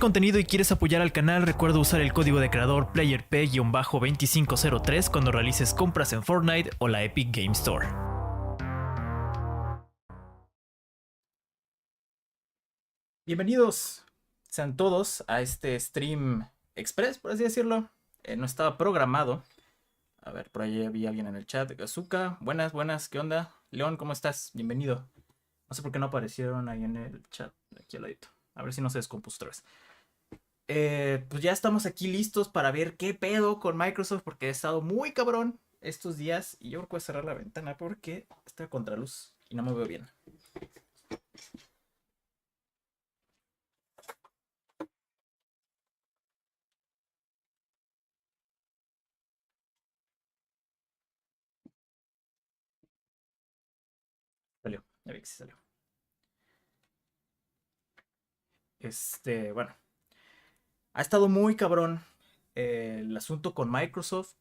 contenido y quieres apoyar al canal, recuerda usar el código de creador PlayerP-2503 cuando realices compras en Fortnite o la Epic Game Store. Bienvenidos sean todos a este stream express, por así decirlo. No estaba programado. A ver, por ahí había alguien en el chat. Azuka, buenas, ¿qué onda? León, ¿cómo estás? Bienvenido. No sé por qué no aparecieron ahí en el chat, aquí al ladito. A ver si no se descompuso otra vez. Pues ya estamos aquí listos para ver qué pedo con Microsoft, porque he estado muy cabrón estos días. Y yo creo que voy a cerrar la ventana porque está a contraluz y no me veo bien. Salió, ya vi que sí salió. Bueno. Ha estado muy cabrón el asunto con Microsoft.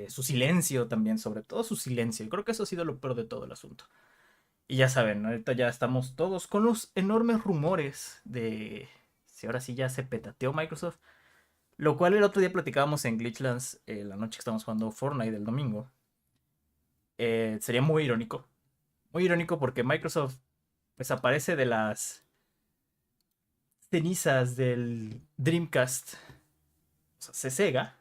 Su silencio también, sobre todo su silencio. Yo creo que eso ha sido lo peor de todo el asunto. Y ya saben, ahorita ya estamos todos con los enormes rumores de si ahora sí ya se petateó Microsoft. Lo cual el otro día platicábamos en Glitchlands, la noche que estábamos jugando Fortnite el domingo. Sería muy irónico. Muy irónico porque Microsoft pues aparece de las cenizas del Dreamcast. O sea, se Sega.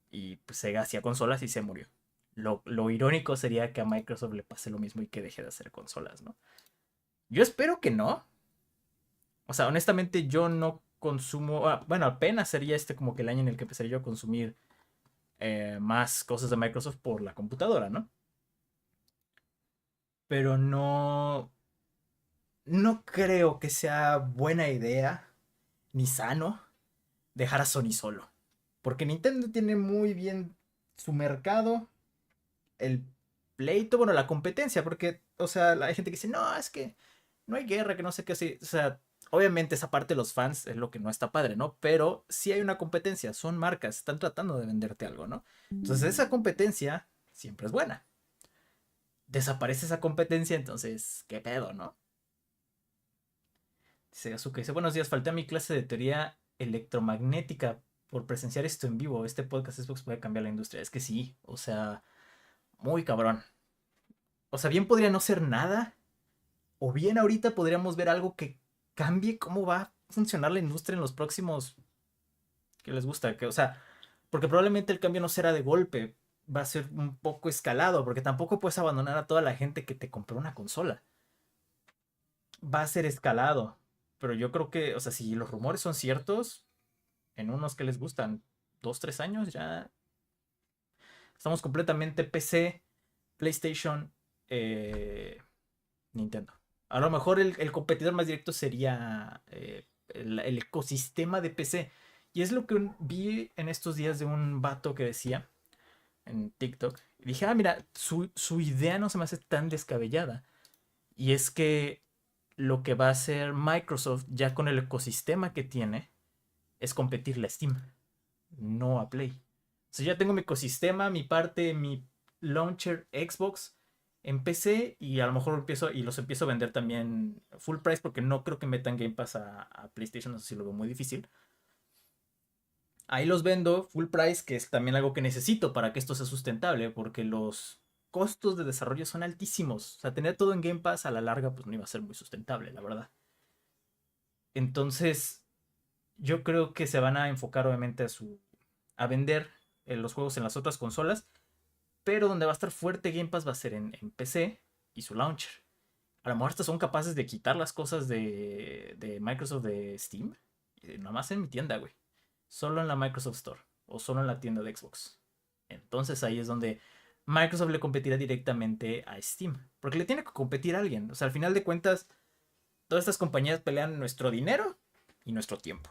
Y pues Sega hacía consolas y se murió. Lo irónico sería que a Microsoft le pase lo mismo y que deje de hacer consolas, ¿no? Yo espero que no. O sea, honestamente yo no consumo... bueno, apenas sería como que el año en el que empezaría yo a consumir más cosas de Microsoft por la computadora, ¿no? Pero no... No creo que sea buena idea ni sano dejar a Sony solo. Porque Nintendo tiene muy bien su mercado, el pleito, bueno, la competencia, porque, o sea, hay gente que dice, no, es que no hay guerra, que no sé qué así. O sea, obviamente esa parte de los fans es lo que no está padre, ¿no? Pero sí hay una competencia, son marcas, están tratando de venderte algo, ¿no? Entonces esa competencia siempre es buena. Desaparece esa competencia, entonces, ¿qué pedo, no? Dice Azuka, dice, buenos días, falté a mi clase de teoría electromagnética por presenciar esto en vivo. Este podcast Xbox puede cambiar la industria. Es que sí, o sea, muy cabrón. O sea, bien podría no ser nada, o bien ahorita podríamos ver algo que cambie cómo va a funcionar la industria en los próximos que les gusta, o sea, porque probablemente el cambio no será de golpe, va a ser un poco escalado, porque tampoco puedes abandonar a toda la gente que te compró una consola. Va a ser escalado, pero yo creo que, o sea, si los rumores son ciertos, en unos que les gustan, 2, 3 años ya estamos completamente PC, PlayStation, Nintendo. A lo mejor el competidor más directo sería el ecosistema de PC. Y es lo que vi en estos días de un vato que decía en TikTok. Y dije, mira, su idea no se me hace tan descabellada. Y es que lo que va a hacer Microsoft ya con el ecosistema que tiene es competirle a Steam, no a Play. O sea, ya tengo mi ecosistema, mi parte, mi launcher Xbox en PC y a lo mejor los empiezo a vender también full price porque no creo que metan Game Pass a PlayStation, no sé si lo veo muy difícil. Ahí los vendo full price, que es también algo que necesito para que esto sea sustentable, porque los costos de desarrollo son altísimos. O sea, tener todo en Game Pass a la larga pues no iba a ser muy sustentable, la verdad. Entonces, yo creo que se van a enfocar obviamente a vender los juegos en las otras consolas, pero donde va a estar fuerte Game Pass va a ser en PC y su launcher. A lo mejor hasta son capaces de quitar las cosas de Microsoft de Steam. Y nada más en mi tienda, güey. Solo en la Microsoft Store. O solo en la tienda de Xbox. Entonces ahí es donde Microsoft le competirá directamente a Steam. Porque le tiene que competir a alguien. O sea, al final de cuentas, todas estas compañías pelean nuestro dinero y nuestro tiempo.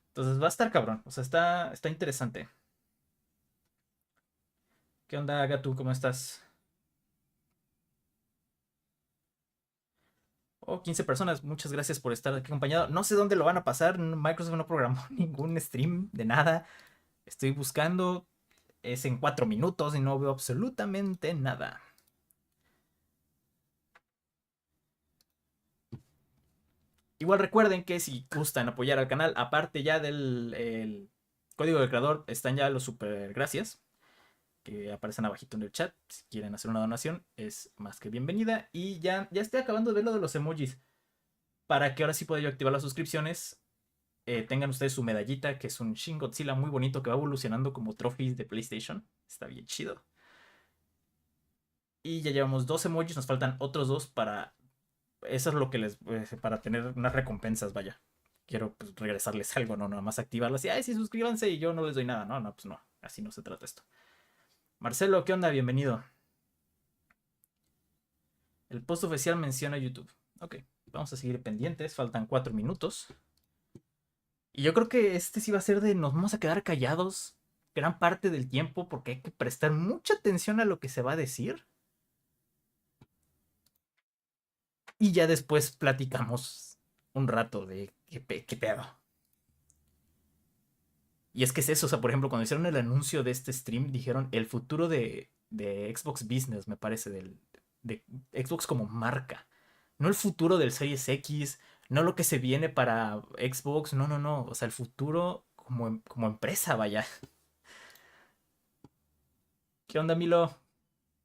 Entonces va a estar cabrón. O sea, está interesante. ¿Qué onda, Gatu? ¿Cómo estás? Oh, 15 personas. Muchas gracias por estar aquí acompañado. No sé dónde lo van a pasar. Microsoft no programó ningún stream de nada. Estoy buscando. Es en 4 minutos y no veo absolutamente nada. Igual recuerden que si gustan apoyar al canal, aparte ya del código del creador, están ya los super gracias que aparecen abajito en el chat. Si quieren hacer una donación, es más que bienvenida. Y ya estoy acabando de ver lo de los emojis. Para que ahora sí pueda yo activar las suscripciones. Tengan ustedes su medallita, que es un Shin Godzilla muy bonito que va evolucionando como trophies de PlayStation. Está bien chido. Y ya llevamos 2 emojis, nos faltan otros 2 para... Eso es lo que les... para tener unas recompensas, vaya. Quiero pues, regresarles algo, no nada más activarlas y, ay, sí, suscríbanse y yo no les doy nada. No, pues no, así no se trata esto. Marcelo, ¿qué onda? Bienvenido. El post oficial menciona YouTube. Ok, vamos a seguir pendientes, faltan 4 minutos. Y yo creo que este sí va a ser de nos vamos a quedar callados gran parte del tiempo porque hay que prestar mucha atención a lo que se va a decir. Y ya después platicamos un rato de qué pedo. Y es que es eso, o sea, por ejemplo, cuando hicieron el anuncio de este stream, dijeron el futuro de Xbox Business, me parece, de Xbox como marca. No el futuro del Series X, no lo que se viene para Xbox, no, no, no. O sea, el futuro como empresa, vaya. ¿Qué onda, Milo?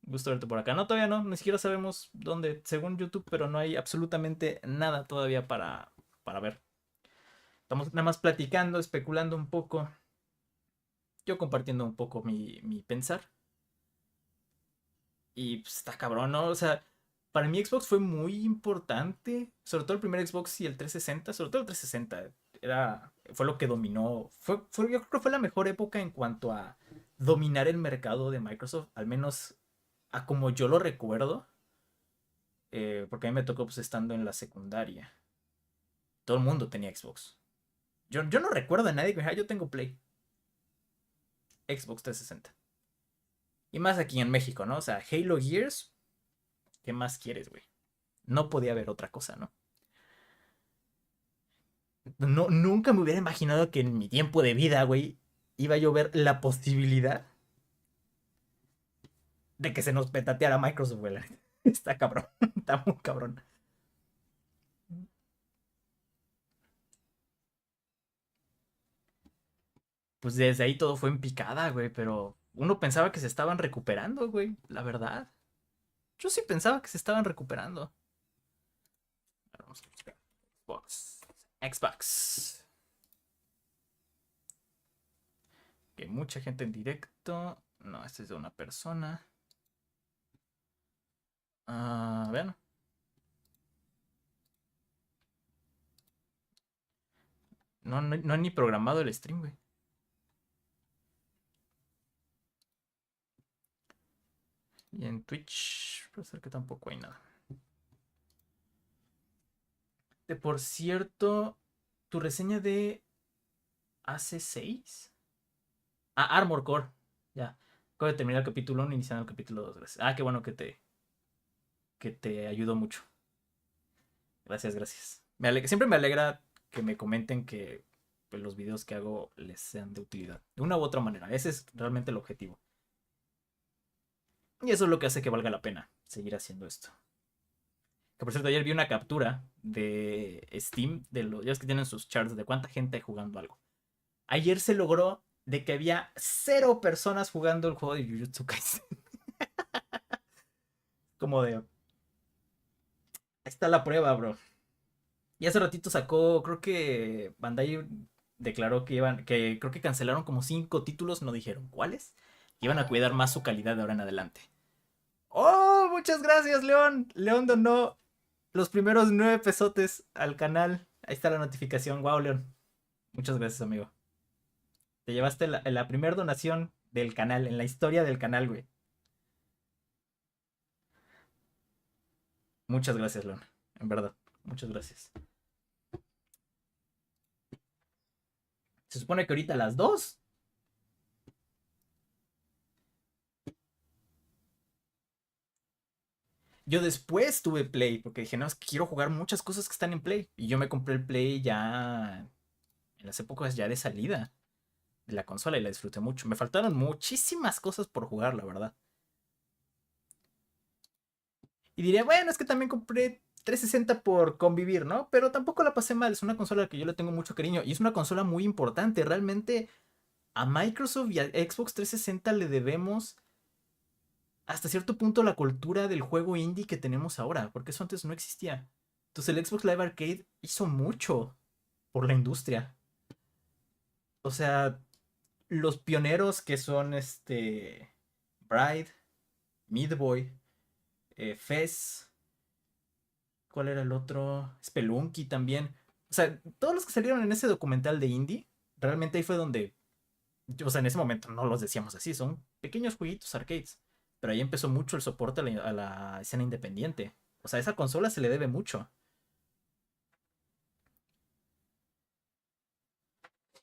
Gusto verte por acá. No, todavía no, ni siquiera sabemos dónde, según YouTube, pero no hay absolutamente nada todavía para ver. Estamos nada más platicando, especulando un poco. Yo compartiendo un poco mi pensar. Y pues, está cabrón, ¿no? O sea, para mí Xbox fue muy importante. Sobre todo el primer Xbox y el 360. Sobre todo el 360. Fue lo que dominó. Yo creo que fue la mejor época en cuanto a dominar el mercado de Microsoft. Al menos a como yo lo recuerdo. Porque a mí me tocó pues estando en la secundaria. Todo el mundo tenía Xbox. Yo no recuerdo a nadie que me dijera, yo tengo Play. Xbox 360. Y más aquí en México, ¿no? O sea, Halo Gears. ¿Qué más quieres, güey? No podía haber otra cosa, ¿no? No, nunca me hubiera imaginado que en mi tiempo de vida, güey, iba yo a ver la posibilidad de que se nos petateara Microsoft, güey. Está cabrón, está muy cabrón. Pues desde ahí todo fue en picada, güey, pero uno pensaba que se estaban recuperando, güey, la verdad. Yo sí pensaba que se estaban recuperando. Vamos a buscar Xbox. Xbox. Que mucha gente en directo. No, este es de una persona. Vean. No he ni programado el stream, güey. Y en Twitch, puede ser que tampoco hay nada. De por cierto, tu reseña de hace 6. Armor Core. Ya. Acabo de terminar el capítulo 1, iniciando el capítulo 2. Gracias. Qué bueno que te ayudó mucho. Gracias, gracias. Siempre me alegra que me comenten que pues, los videos que hago les sean de utilidad. De una u otra manera. Ese es realmente el objetivo. Y eso es lo que hace que valga la pena seguir haciendo esto. Que por cierto, ayer vi una captura de Steam, de los ya que tienen sus charts de cuánta gente hay jugando algo. Ayer se logró de que había 0 personas jugando el juego de Jujutsu Kaisen. Como de, ahí está la prueba, bro. Y hace ratito sacó, creo que Bandai declaró que creo que cancelaron como 5 títulos, no dijeron cuáles. Que iban a cuidar más su calidad de ahora en adelante. ¡Oh! Muchas gracias, León. León donó los primeros 9 pesotes al canal. Ahí está la notificación. Wow, León. Muchas gracias, amigo. Te llevaste la primera donación del canal, en la historia del canal, güey. Muchas gracias, León. En verdad. Muchas gracias. Se supone que ahorita a las 2. Yo después tuve Play, porque dije, no, es que quiero jugar muchas cosas que están en Play. Y yo me compré el Play ya en las épocas ya de salida de la consola y la disfruté mucho. Me faltaron muchísimas cosas por jugar, la verdad. Y diría, bueno, es que también compré 360 por convivir, ¿no? Pero tampoco la pasé mal, es una consola a la que yo le tengo mucho cariño y es una consola muy importante. Realmente a Microsoft y a Xbox 360 le debemos hasta cierto punto la cultura del juego indie que tenemos ahora, porque eso antes no existía. Entonces el Xbox Live Arcade hizo mucho por la industria. O sea, los pioneros que son Bride, Midboy, Fez, ¿cuál era el otro? Spelunky también. O sea, todos los que salieron en ese documental de indie, realmente ahí fue donde, o sea, en ese momento no los decíamos así, son pequeños jueguitos arcades. Pero ahí empezó mucho el soporte a la escena independiente. O sea, a esa consola se le debe mucho.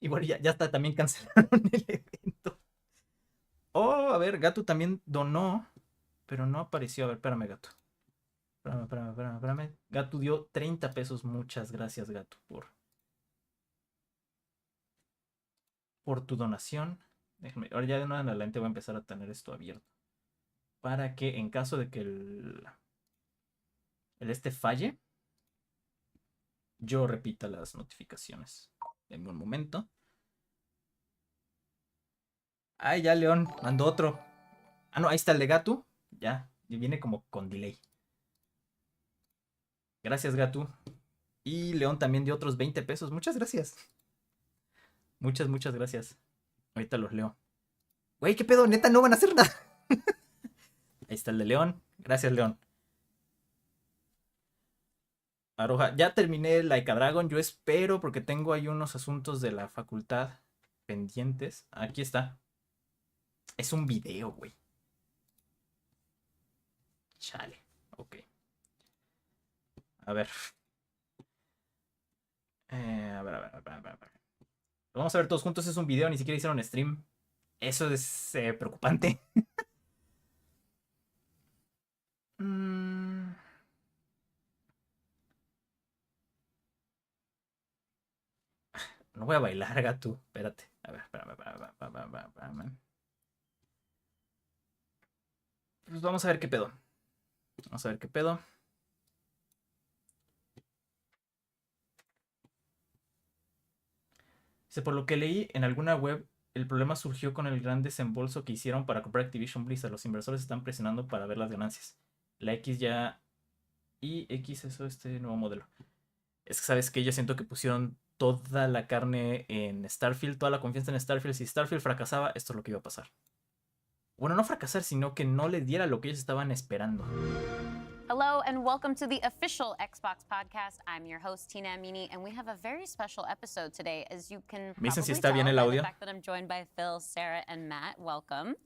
Y bueno, ya está, también cancelaron el evento. Oh, a ver, Gato también donó, pero no apareció. A ver, espérame, Gato. Espérame. Gato dio 30 pesos. Muchas gracias, Gato, por tu donación. Déjame, ahora ya de una en adelante voy a empezar a tener esto abierto. Para que en caso de que el falle, yo repita las notificaciones. Denme un momento. Ay, ya León mandó otro. Ah, no, ahí está el de Gato. Ya, y viene como con delay. Gracias, Gato. Y León también dio otros 20 pesos. Muchas gracias. Muchas gracias. Ahorita los leo. Güey, ¿qué pedo? Neta, no van a hacer nada. Ahí está el de León. Gracias, León. Aroja, ya terminé Like a Dragon. Yo espero porque tengo ahí unos asuntos de la facultad pendientes. Aquí está. Es un video, güey. Chale. Ok. A ver. A ver. Lo vamos a ver todos juntos. Es un video, ni siquiera hicieron stream. Eso es preocupante. Mm, no voy a bailar, Gato. Espérate. A ver, espérame. Pues vamos a ver qué pedo. Vamos a ver qué pedo. Dice, por lo que leí en alguna web, el problema surgió con el gran desembolso que hicieron para comprar Activision Blizzard. Los inversores están presionando para ver las ganancias. La X ya... Y X eso, nuevo modelo. Es que, ¿sabes qué? Yo siento que pusieron toda la carne en Starfield, toda la confianza en Starfield. Si Starfield fracasaba, esto es lo que iba a pasar. Bueno, no fracasar, sino que no les diera lo que ellos estaban esperando. Hello and welcome to the official Xbox podcast. I'm your host Tina Amini, and we have a very special episode today, as you can Me dicen si probably está bien el tell by the audio. fact that I'm joined by Phil, Sarah, and Matt. Welcome.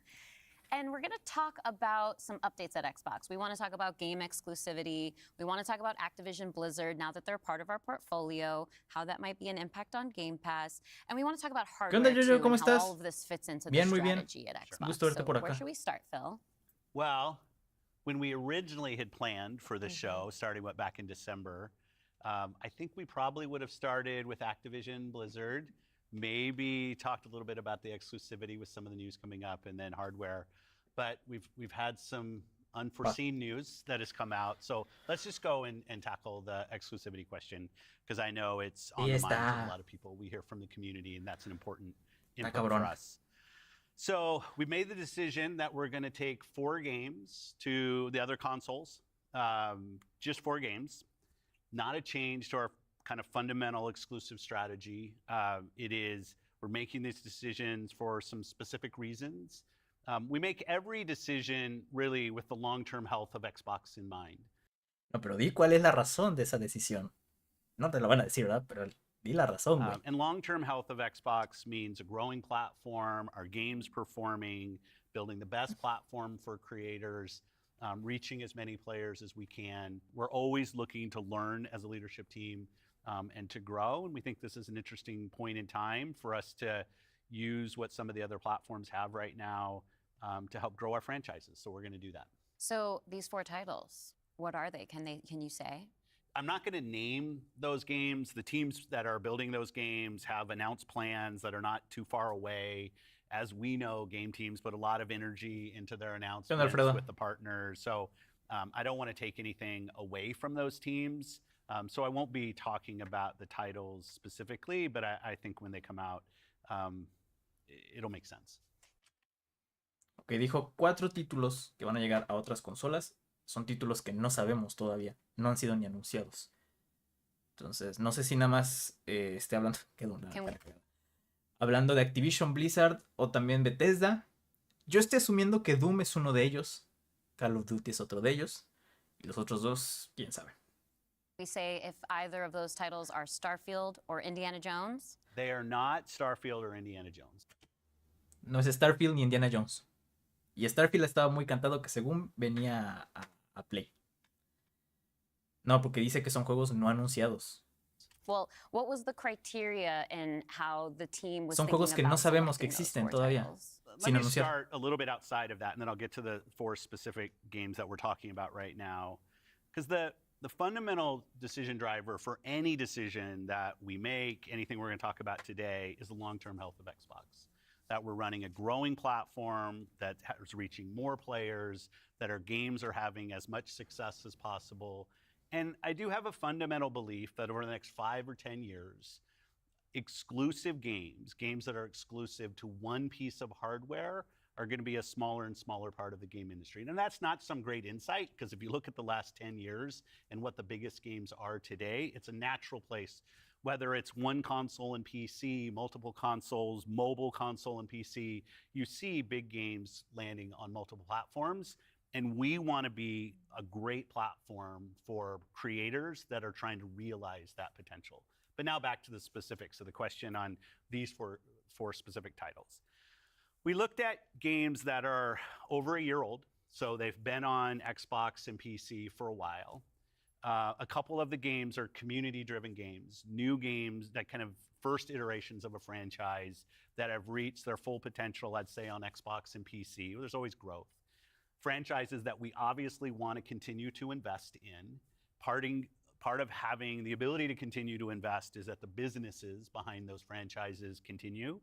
And we're going to talk about some updates at Xbox. We want to talk about game exclusivity. We want to talk about Activision Blizzard now that they're part of our portfolio, how that might be an impact on Game Pass. And we want to talk about ¿Qué onda, hardware Yoyo? too, ¿Cómo and how estás? all of this fits into the Bien, muy bien. strategy at Xbox. Gusto verte So por where acá. should we start, Phil? Well, when we originally had planned for the show, starting back in December, I think we probably would have started with Activision Blizzard, maybe talked a little bit about the exclusivity with some of the news coming up, and then hardware. But we've had some unforeseen news that has come out. So let's just go and tackle the exclusivity question, because I know it's on the minds of a lot of people. We hear from the community, and that's an important input for us. So we made the decision that we're going to take 4 games to the other consoles, just 4 games, not a change to our kind of fundamental exclusive strategy. We're making these decisions for some specific reasons. We make every decision really with the long-term health of Xbox in mind. No, pero di cuál es la razón de esa decisión. No te lo van a decir, ¿verdad? Pero di la razón, güey. And long-term health of Xbox means a growing platform, our games performing, building the best platform for creators, reaching as many players as we can. We're always looking to learn as a leadership team and to grow. And we think this is an interesting point in time for us to use what some of the other platforms have right now to help grow our franchises. So we're going to do that. So these 4 titles, what are they? Can you say? I'm not going to name those games. The teams that are building those games have announced plans that are not too far away. As we know, game teams put a lot of energy into their announcements with the partners. So I don't want to take anything away from those teams, so I won't be talking about the titles specifically, but I think when they come out, it'll make sense. Ok, dijo 4 títulos que van a llegar a otras consolas. Son títulos que no sabemos todavía. No han sido ni anunciados. Entonces, no sé si nada más esté hablando... Hablando de Activision Blizzard o también Bethesda. Yo estoy asumiendo que Doom es uno de ellos. Call of Duty es otro de ellos. Y los otros dos, quién sabe. We say if either of those titles are Starfield or Indiana Jones. They are not Starfield or Indiana Jones. No es Starfield ni Indiana Jones. Y Starfield estaba muy cantado que según venía a Play. No, porque dice que son juegos no anunciados. Well, what was the criteria in how the team was Son juegos que no sabemos que existen todavía. Let me start a little bit outside of that, and then I'll get to the 4 specific games that we're talking about right now. Because the fundamental decision driver for any decision that we make, anything we're going to talk about today, is the long-term health of Xbox. That we're running a growing platform that is reaching more players, that our games are having as much success as possible. And I do have a fundamental belief that over the next 5 or 10 years, exclusive games that are exclusive to one piece of hardware, are going to be a smaller and smaller part of the game industry. And that's not some great insight, because if you look at the last 10 years and what the biggest games are today, it's a natural place. Whether it's one console and PC, multiple consoles, mobile console and PC, you see big games landing on multiple platforms. And we want to be a great platform for creators that are trying to realize that potential. But now back to the specifics of the question on these four specific titles. We looked at games that are over a year old, so they've been on Xbox and PC for a while. A couple of the games are community-driven games, new games that kind of first iterations of a franchise that have reached their full potential, I'd say, on Xbox and PC. There's always growth. Franchises that we obviously want to continue to invest in. Part of having the ability to continue to invest is that the businesses behind those franchises continue.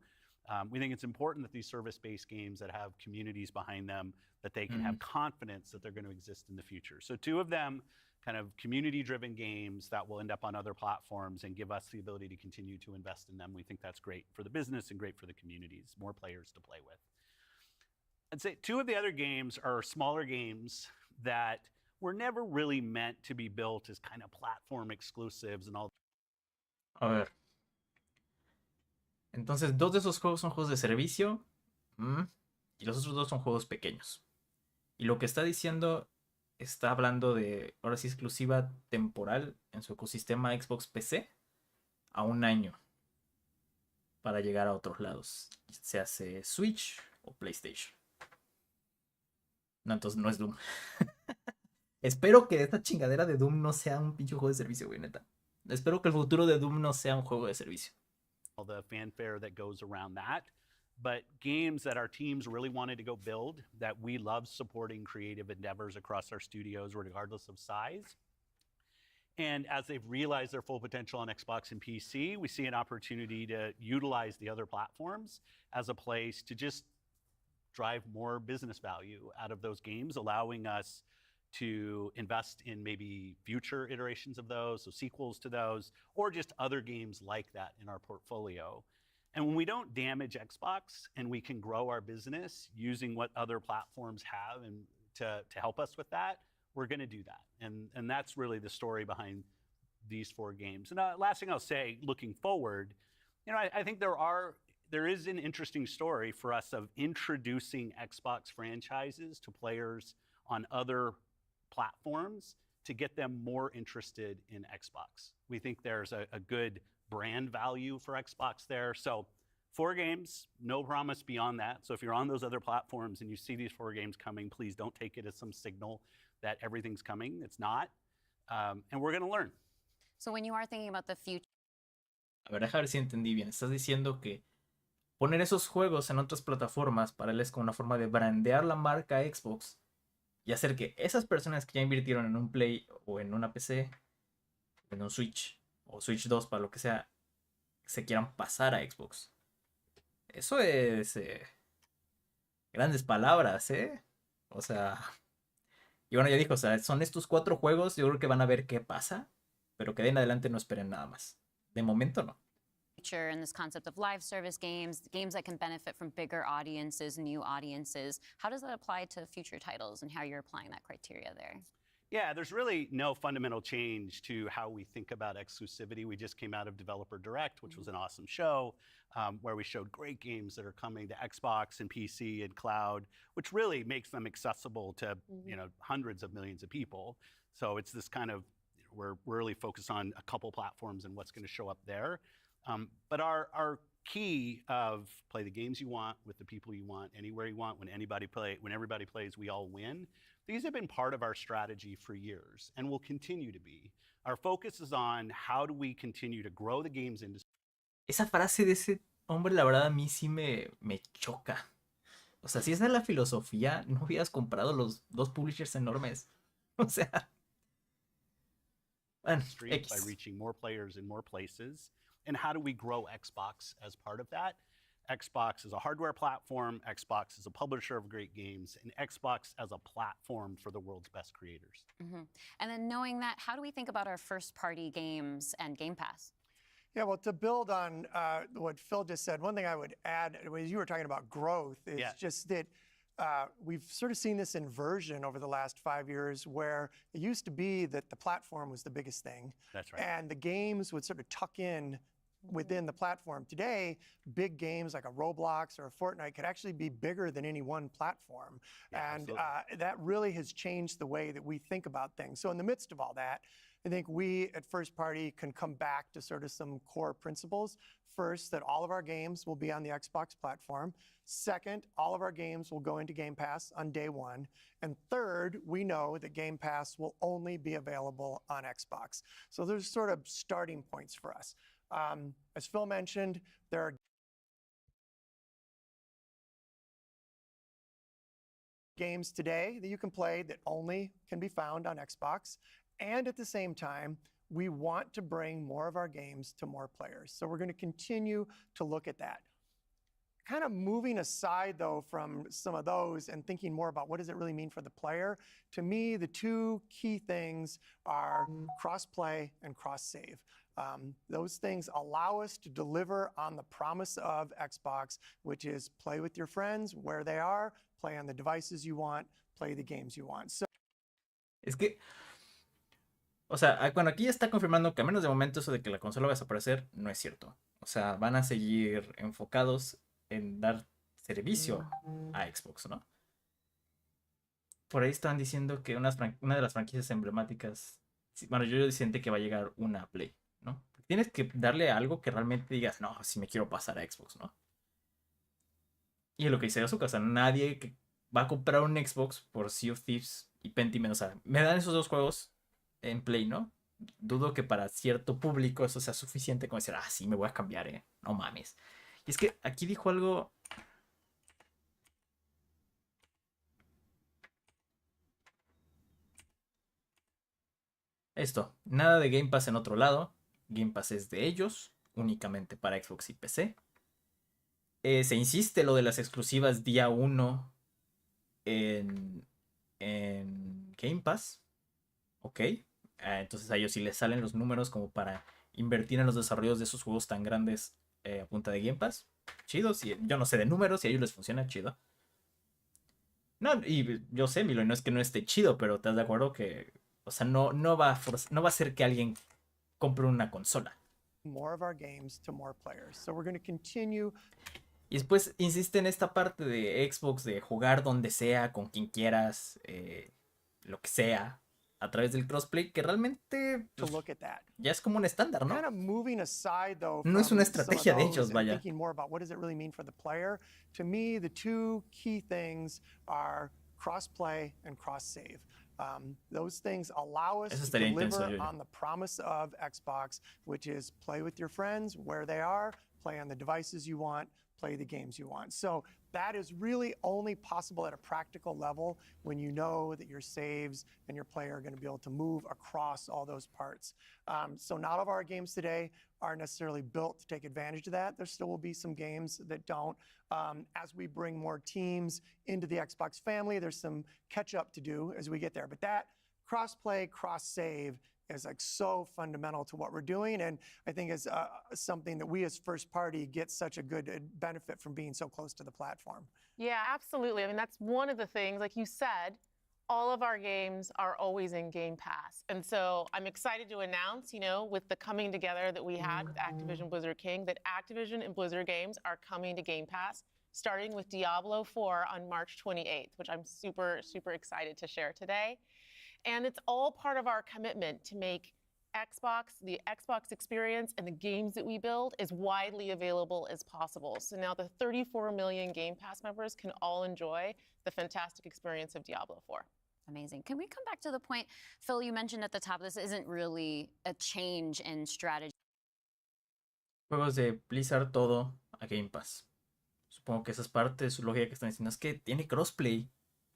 We think it's important that these service-based games that have communities behind them, that they can have confidence that they're going to exist in the future. So 2 of them, kind of community-driven games that will end up on other platforms and give us the ability to continue to invest in them. We think that's great for the business and great for the communities, more players to play with. I'd say 2 of the other games are smaller games that were never really meant to be built as kind of platform exclusives and all. A ver. Entonces, 2 de esos juegos son juegos de servicio. Y los otros 2 son juegos pequeños. Y lo que está diciendo, está hablando de, ahora sí, exclusiva temporal en su ecosistema Xbox PC a 1 año. Para llegar a otros lados. Se hace Switch o PlayStation. No, entonces no es Doom. Espero que esta chingadera de Doom no sea un pinche juego de servicio, güey, neta. Espero que el futuro de Doom no sea un juego de servicio. All the fanfare that goes around that. But games that our teams really wanted to go build, that we love supporting creative endeavors across our studios, regardless of size. And as they've realized their full potential on Xbox and PC, we see an opportunity to utilize the other platforms as a place to just drive more business value out of those games, allowing us to invest in maybe future iterations of those, so sequels to those, or just other games like that in our portfolio. And when we don't damage Xbox and we can grow our business using what other platforms have and to help us with that, we're going to do that. And that's really the story behind these 4 games. And last thing I'll say, looking forward, you know, I think there is an interesting story for us of introducing Xbox franchises to players on other platforms to get them more interested in Xbox. We think there's a good brand value for Xbox there. So 4 games, no promise beyond that. So if you're on those other platforms and you see these 4 games coming, please don't take it as some signal that everything's coming. It's not. And we're going to learn. So when you are thinking about the future. A ver, déjame ver si entendí bien. Estás diciendo que poner esos juegos en otras plataformas para él es como una forma de brandear la marca Xbox y hacer que esas personas que ya invirtieron en un Play o en una PC, en un Switch o Switch 2 para lo que sea, se quieran pasar a Xbox. Eso es grandes palabras, ¿eh? O sea, Y bueno, ya dijo, o sea, son estos 4 juegos, yo creo que van a ver qué pasa, pero que de en adelante no esperen nada más. De momento no. Future and this concept of live service games, games that can benefit from bigger audiences, new audiences. How does that apply to future titles and how you're applying that criteria there? Yeah, there's really no fundamental change to how we think about exclusivity. We just came out of Developer Direct, which was an awesome show, where we showed great games that are coming to Xbox and PC and cloud, which really makes them accessible to hundreds of millions of people. So it's this kind of, we're really focused on a couple platforms and what's going to show up there. But our key of play the games you want with the people you want, anywhere you want, when everybody plays, we all win. These have been part of our strategy for years and will continue to be. Our focus is on how do we continue to grow the games industry. Esa frase de ese hombre, la verdad, a mí sí me choca. O sea, si esa es la filosofía, no hubieras comprado los 2 publishers enormes. O sea, bueno, By X. reaching more players in more places. And how do we grow Xbox as part of that? Xbox is a hardware platform, Xbox is a publisher of great games, and Xbox as a platform for the world's best creators. And then knowing that, how do we think about our first party games and Game Pass? Yeah, well, to build on what Phil just said, one thing I would add, as you were talking about growth, is just that we've sort of seen this inversion over the last 5 years where it used to be that the platform was the biggest thing. That's right. And the games would sort of tuck in within the platform. Today, big games like a Roblox or a Fortnite could actually be bigger than any one platform. Yeah, and that really has changed the way that we think about things. So in the midst of all that, I think we at First Party can come back to sort of some core principles. First, that all of our games will be on the Xbox platform. Second, all of our games will go into Game Pass on day one. And third, we know that Game Pass will only be available on Xbox. So there's sort of starting points for us. As Phil mentioned, there are games today that you can play that only can be found on Xbox. And at the same time, we want to bring more of our games to more players. So we're going to continue to look at that. Kind of moving aside, though, from some of those and thinking more about what does it really mean for the player, to me, the 2 key things are cross-play and cross-save. Those things allow us to deliver on the promise of Xbox, which is play with your friends where they are, play on the devices you want, play the games you want. So, Es que, o sea, bueno, aquí ya está confirmando que a menos de momento eso de que la consola va a desaparecer no es cierto. O sea, van a seguir enfocados en dar servicio a Xbox, ¿no? Por ahí están diciendo que una de las franquicias emblemáticas, bueno, yo siento que va a llegar una a Play, ¿no? Tienes que darle algo que realmente digas, no, si me quiero pasar a Xbox, ¿no? Y es lo que dice Azuka, o sea, nadie que va a comprar un Xbox por Sea of Thieves y Pentiment, o sea, me dan esos 2 juegos en Play, ¿no? Dudo que para cierto público eso sea suficiente como decir, ah, sí, me voy a cambiar, no mames. Y es que aquí dijo algo. Esto, nada de Game Pass en otro lado. Game Pass es de ellos, únicamente para Xbox y PC. Se insiste lo de las exclusivas día 1 en Game Pass. Ok. Entonces a ellos sí les salen los números como para invertir en los desarrollos de esos juegos tan grandes a punta de Game Pass. Chido, si, yo no sé de números, si a ellos les funciona, chido. No, y yo sé, Milo, no es que no esté chido, pero ¿estás de acuerdo que, o sea, no va a hacer que alguien compre una consola? more of our games to more players. So we're going to continue. Y después insiste en esta parte de Xbox de jugar donde sea, con quien quieras, lo que sea, a través del crossplay, que realmente pues, ya es como un estándar, ¿no? Kind of moving aside, though, No es una estrategia de ellos, vaya. Thinking more about what does it really mean for the player. To me, the 2 key things are cross-play and cross-save. Those things allow us to deliver on the promise of Xbox, which is play with your friends where they are, play on the devices you want, play the games you want. So that is really only possible at a practical level when you know that your saves and your player are going to be able to move across all those parts. So not all of our games today are necessarily built to take advantage of that. There still will be some games that don't. As we bring more teams into the Xbox family, there's some catch up to do as we get there. But that cross-play, cross-save is like so fundamental to what we're doing, and I think is something that we as first party get such a good benefit from being so close to the platform. Yeah, absolutely. I mean, that's one of the things, like you said, all of our games are always in Game Pass. And so I'm excited to announce, you know, with the coming together that we had with Activision Blizzard King, that Activision and Blizzard games are coming to Game Pass, starting with Diablo 4 on March 28th, which I'm super, super excited to share today. And it's all part of our commitment to make the Xbox experience and the games that we build as widely available as possible. So now the 34 million Game Pass members can all enjoy the fantastic experience of Diablo 4. Amazing. Can we come back to the point, Phil, you mentioned at the top, this isn't really a change in strategy. Juegos de Blizzard todo a Game Pass. Supongo que esa es parte de su lógica que están diciendo. Es que tiene crossplay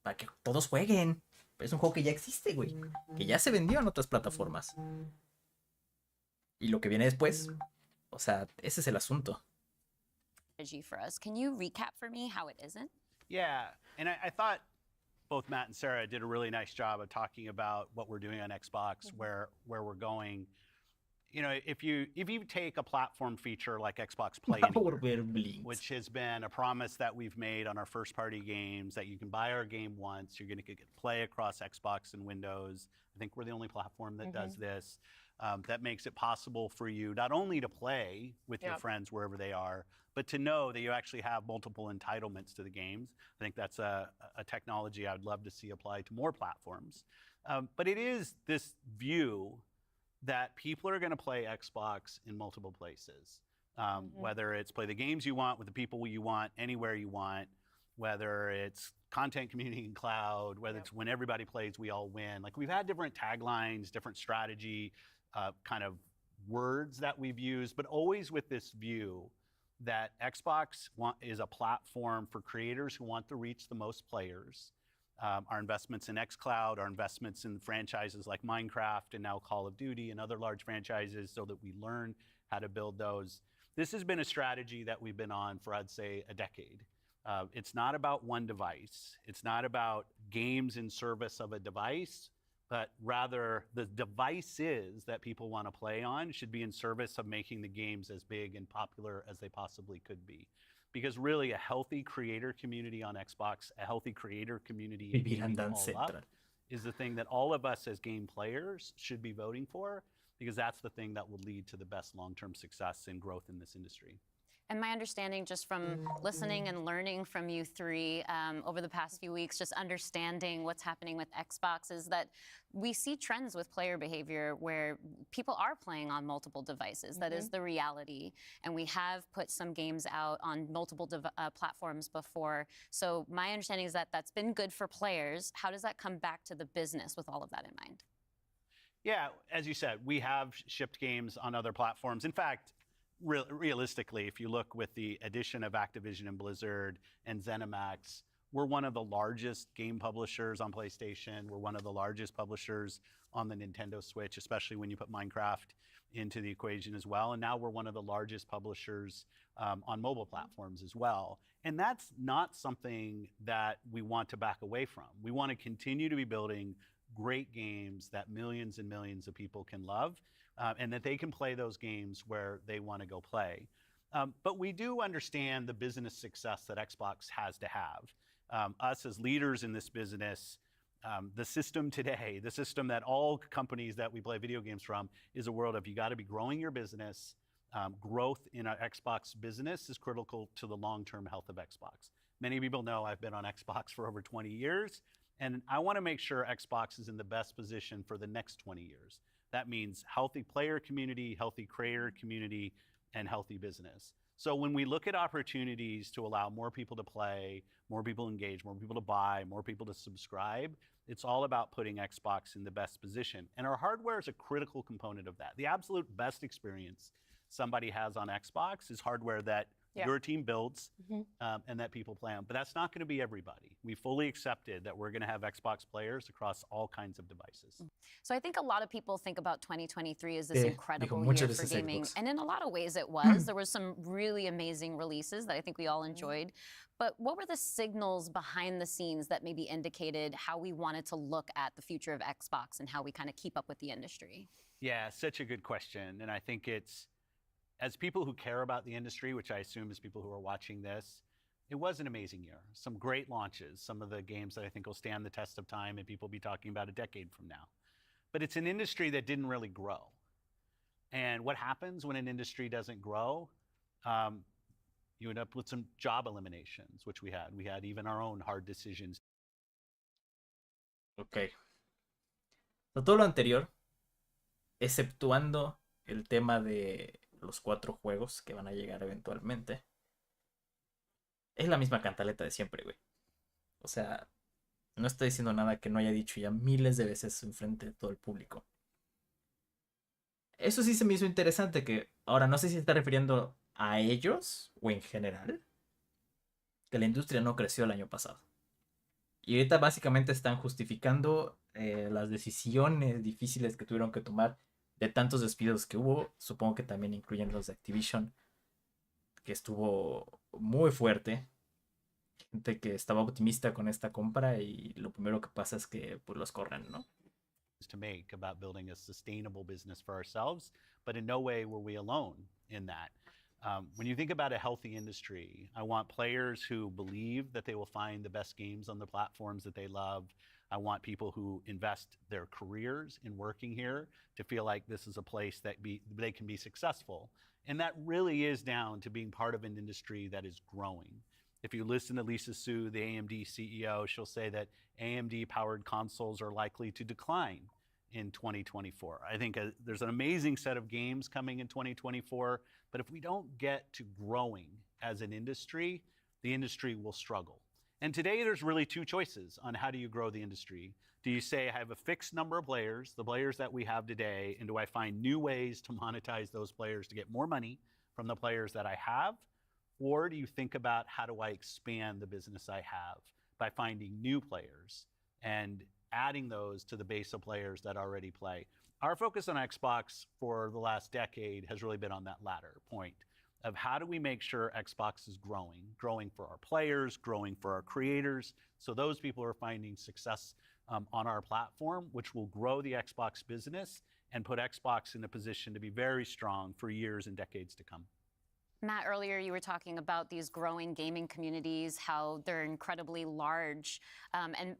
para que todos jueguen. Pero es un juego que ya existe, güey. Que ya se vendió en otras plataformas. Y lo que viene después, o sea, ese es el asunto. For us. Can you recap for me how it isn't? Yeah, and I thought both Matt and Sarah did a really nice job of talking about what we're doing on Xbox, where we're going. You know, if you take a platform feature like Xbox Play Anywhere, which has been a promise that we've made on our first-party games, that you can buy our game once, you're going to get play across Xbox and Windows. I think we're the only platform that does this. That makes it possible for you not only to play with your friends wherever they are, but to know that you actually have multiple entitlements to the games. I think that's a technology I would love to see applied to more platforms. But it is this view that people are going to play Xbox in multiple places, whether it's play the games you want with the people you want, anywhere you want, whether it's content, community, and cloud, whether it's when everybody plays, we all win. Like, we've had different taglines, different strategy, kind of words that we've used, but always with this view that Xbox is a platform for creators who want to reach the most players. Our investments in xCloud, our investments in franchises like Minecraft and now Call of Duty and other large franchises so that we learn how to build those. This has been a strategy that we've been on for, I'd say, a decade. It's not about one device. It's not about games in service of a device, but rather the devices that people want to play on should be in service of making the games as big and popular as they possibly could be. Because really, a healthy creator community on Xbox, a healthy creator community in gaming all up, is the thing that all of us as game players should be voting for, because that's the thing that will lead to the best long-term success and growth in this industry. And my understanding, just from listening and learning from you three over the past few weeks, just understanding what's happening with Xbox, is that we see trends with player behavior where people are playing on multiple devices. That is the reality. And we have put some games out on multiple platforms before. So my understanding is that that's been good for players. How does that come back to the business with all of that in mind? Yeah, as you said, we have shipped games on other platforms. In fact, realistically, if you look with the addition of Activision and Blizzard and ZeniMax, we're one of the largest game publishers on PlayStation. We're one of the largest publishers on the Nintendo Switch, especially when you put Minecraft into the equation as well. And now we're one of the largest publishers on mobile platforms as well. And that's not something that we want to back away from. We want to continue to be building great games that millions and millions of people can love. And that they can play those games where they want to go play. But we do understand the business success that Xbox has to have. Us as leaders in this business, the system today, the system that all companies that we play video games from, is a world of you got to be growing your business. Growth in our Xbox business is critical to the long-term health of Xbox. Many people know I've been on Xbox for over 20 years, and I want to make sure Xbox is in the best position for the next 20 years. That means healthy player community, healthy creator community, and healthy business. So when we look at opportunities to allow more people to play, more people engage, more people to buy, more people to subscribe, it's all about putting Xbox in the best position. And our hardware is a critical component of that. The absolute best experience somebody has on Xbox is hardware that Yeah. your team builds Mhm. and that people play on. But that's not going to be everybody. We fully accepted that we're going to have Xbox players across all kinds of devices. So I think a lot of people think about 2023 as this Dijo incredible muchas year for veces gaming. Xbox. And in a lot of ways it was. There were some really amazing releases that I think we all enjoyed. But what were the signals behind the scenes that maybe indicated how we wanted to look at the future of Xbox and how we kind of keep up with the industry? Yeah, such a good question. And I think it's, as people who care about the industry, which I assume is people who are watching this, it was an amazing year. Some great launches, some of the games that I think will stand the test of time and people will be talking about a decade from now. But it's an industry that didn't really grow. And what happens when an industry doesn't grow? You end up with some job eliminations, which we had. We had even our own hard decisions. Ok. So, todo lo anterior, exceptuando el tema de los 4 juegos que van a llegar eventualmente, es la misma cantaleta de siempre, güey. O sea, no estoy diciendo nada que no haya dicho ya miles de veces en frente de todo el público. Eso sí se me hizo interesante, que ahora no sé si se está refiriendo a ellos o en general, que la industria no creció el año pasado. Y ahorita básicamente están justificando las decisiones difíciles que tuvieron que tomar de tantos despidos que hubo. Supongo que también incluyen los de Activision, que estuvo muy fuerte. Gente que estaba optimista con esta compra y lo primero que pasa es que pues los corren, ¿no? To make about building a sustainable business for ourselves, but in no way were we alone in that. When you think about a healthy industry, I want players who believe that they will find the best games on the platforms that they love. I want people who invest their careers in working here to feel like this is a place that they can be successful. And that really is down to being part of an industry that is growing. If you listen to Lisa Su, the AMD CEO, she'll say that AMD-powered consoles are likely to decline in 2024. I think there's an amazing set of games coming in 2024, but if we don't get to growing as an industry, the industry will struggle. And today there's really 2 choices on how do you grow the industry. Do you say I have a fixed number of players, the players that we have today, and do I find new ways to monetize those players to get more money from the players that I have? Or do you think about how do I expand the business I have by finding new players and adding those to the base of players that already play? Our focus on Xbox for the last decade has really been on that latter point of how do we make sure Xbox is growing for our players, growing for our creators, so those people are finding success on our platform, which will grow the Xbox business and put Xbox in a position to be very strong for years and decades to come. Matt, earlier you were talking about these growing gaming communities, how they're incredibly large and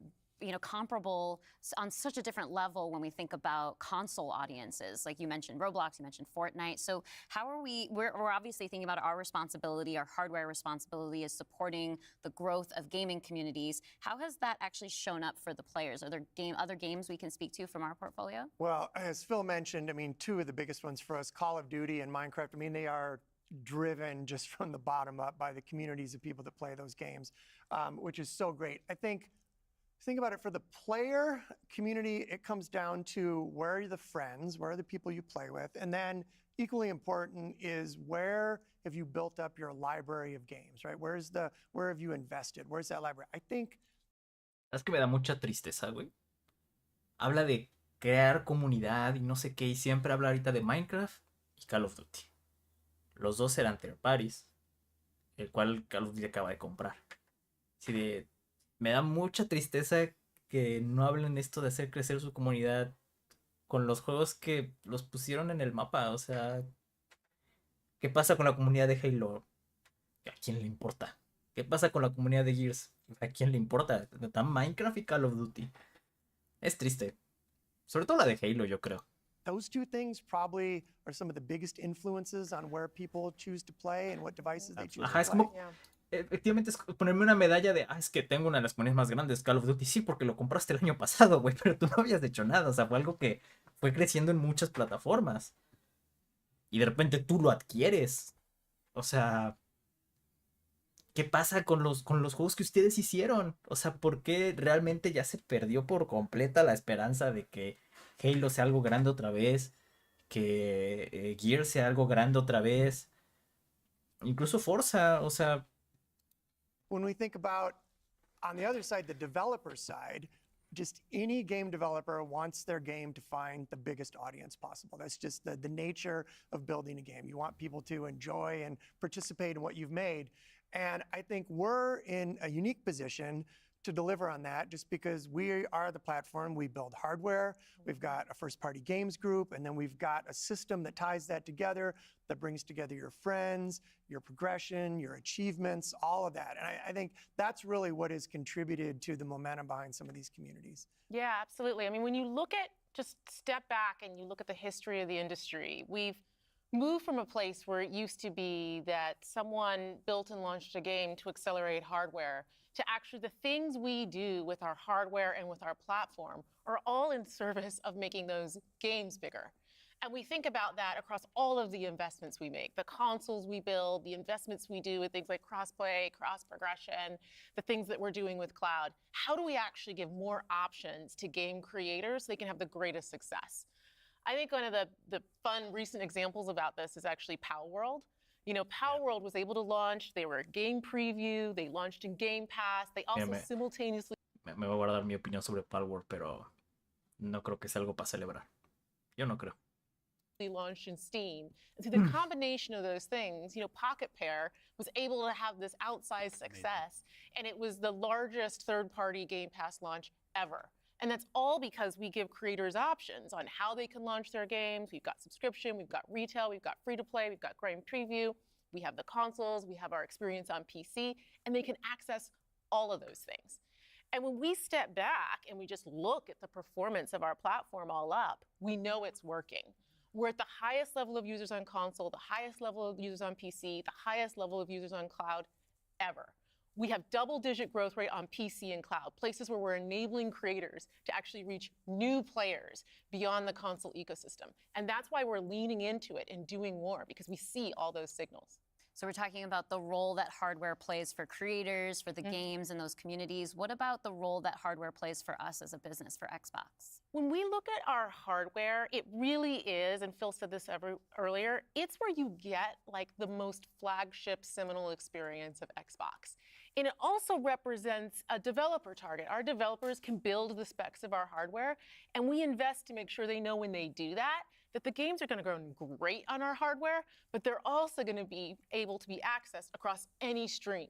comparable on such a different level when we think about console audiences. Like you mentioned Roblox, you mentioned Fortnite. So how are we're obviously thinking about our responsibility, our hardware responsibility is supporting the growth of gaming communities. How has that actually shown up for the players? Are there other games we can speak to from our portfolio? Well, as Phil mentioned, I mean, 2 of the biggest ones for us, Call of Duty and Minecraft, I mean, they are driven just from the bottom up by the communities of people that play those games, which is so great. I think about it, for the player community, it comes down to where are the friends, where are the people you play with, and then equally important is where have you built up your library of games, right? Where have you invested? Where's that library? I think. Es que me da mucha tristeza, güey. Habla de crear comunidad y no sé qué, y siempre habla ahorita de Minecraft y Call of Duty. Los dos eran third parties, el cual Call of Duty acaba de comprar. Así de, me da mucha tristeza que no hablen esto de hacer crecer su comunidad con los juegos que los pusieron en el mapa. O sea, ¿qué pasa con la comunidad de Halo? ¿A quién le importa? ¿Qué pasa con la comunidad de Gears? ¿A quién le importa? Están Minecraft y Call of Duty. Es triste. Sobre todo la de Halo, yo creo. Those 2 things probably are some of the biggest influences on where people choose to play and what devices they choose Ajá, to es play. como, efectivamente, es ponerme una medalla de, es que tengo una de las comunidades más grandes, Call of Duty. Sí, porque lo compraste el año pasado, güey, pero tú no habías hecho nada. O sea, fue algo que fue creciendo en muchas plataformas. Y de repente tú lo adquieres. O sea, ¿qué pasa con los juegos que ustedes hicieron? O sea, ¿por qué realmente ya se perdió por completa la esperanza de que Halo sea algo grande otra vez? Que Gears sea algo grande otra vez. Incluso Forza, o sea, When we think about, on the other side, the developer side, just any game developer wants their game to find the biggest audience possible. That's just the nature of building a game. You want people to enjoy and participate in what you've made. And I think we're in a unique position to deliver on that just because we are the platform. We build hardware, we've got a first-party games group, and then we've got a system that ties that together, that brings together your friends, your progression, your achievements, all of that. And I think that's really what has contributed to the momentum behind some of these communities. Yeah, absolutely. I mean, when you look at, just step back and you look at the history of the industry, we've moved from a place where it used to be that someone built and launched a game to accelerate hardware to actually the things we do with our hardware and with our platform are all in service of making those games bigger. And we think about that across all of the investments we make, the consoles we build, the investments we do with things like cross-play, cross-progression, the things that we're doing with cloud. How do we actually give more options to game creators so they can have the greatest success? I think one of the fun recent examples about this is actually Power World. You know, Power World was able to launch, they were a game preview, they launched in Game Pass, they also simultaneously me voy a guardar mi opinión sobre Palworld, pero no creo que sea algo para celebrar. Yo no creo. launched in Steam. And so the combination of those things, you know, Pocket Pair was able to have this outsized success, and it was the largest third-party Game Pass launch ever. And that's all because we give creators options on how they can launch their games. We've got subscription, we've got retail, we've got free-to-play, we've got game preview, we have the consoles, we have our experience on PC, and they can access all of those things. And when we step back and we just look at the performance of our platform all up, we know it's working. We're at the highest level of users on console, the highest level of users on PC, the highest level of users on cloud ever. We have double-digit growth rate on PC and cloud, places where we're enabling creators to actually reach new players beyond the console ecosystem. And that's why we're leaning into it and doing more, because we see all those signals. So we're talking about the role that hardware plays for creators, for the games and those communities. What about the role that hardware plays for us as a business, for Xbox? When we look at our hardware, it really is, and Phil said this earlier, it's where you get like the most flagship seminal experience of Xbox. And it also represents a developer target. Our developers can build the specs of our hardware, and we invest to make sure they know when they do that, that the games are going to run great on our hardware, but they're also going to be able to be accessed across any screen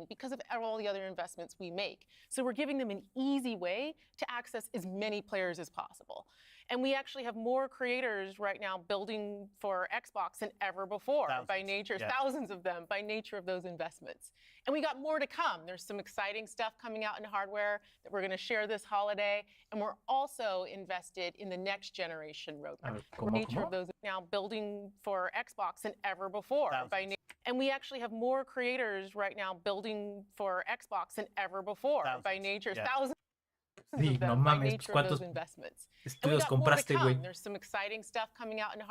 because of all the other investments we make. So we're giving them an easy way to access as many players as possible. And we actually have more creators right now building for Xbox than ever before by nature, thousands of them by nature of those investments. And we got more to come. There's some exciting stuff coming out in hardware that we're going to share this holiday. And we're also invested in the next generation roadmap. Nature of those now building for Xbox than ever before. And we actually have more creators right now building for Xbox than ever before by nature, thousands. Sí, no mames, pues, ¿cuántos estudios compraste, güey? There's some exciting stuff coming out in